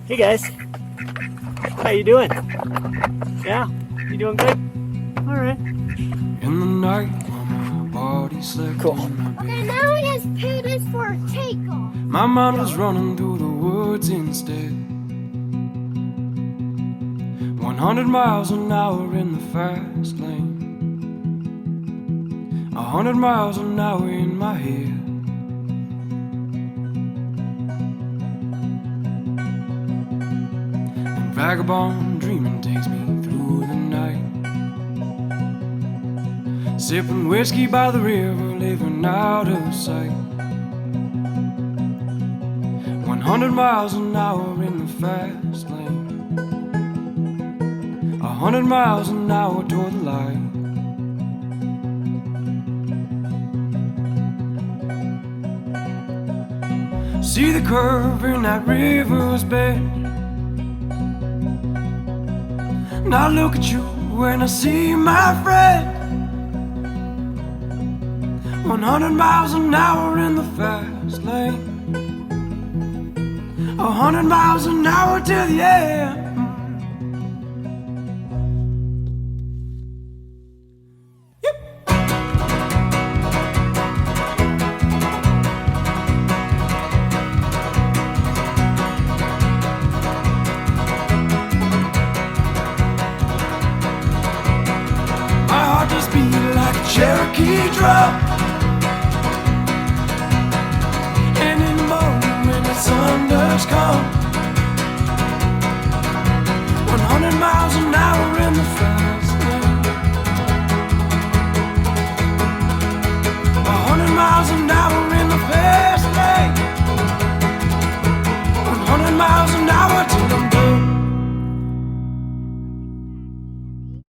Hey guys, how you doing? Yeah, you doing good? All right. In the night when my body slept Cool. in my bed, Okay, now he has paid us for a takeoff. my mind was running through the woods instead. 100 miles an hour in the fast lane, 100 miles an hour in my head. And vagabond dreaming takes me through the night, sipping whiskey by the river, living out of sight. 100 miles an hour in the fast lane, 100 miles an hour toward the light. See the curve in that river's bed, and I look at you when I see my friend. 100 miles an hour in the fast lane, 100 miles an hour to the end. My heart just beat like a Cherokee drum, and in the morning when the sun does come, 100 miles an hour in the fast lane, 100 miles an hour in the fast lane, 100 miles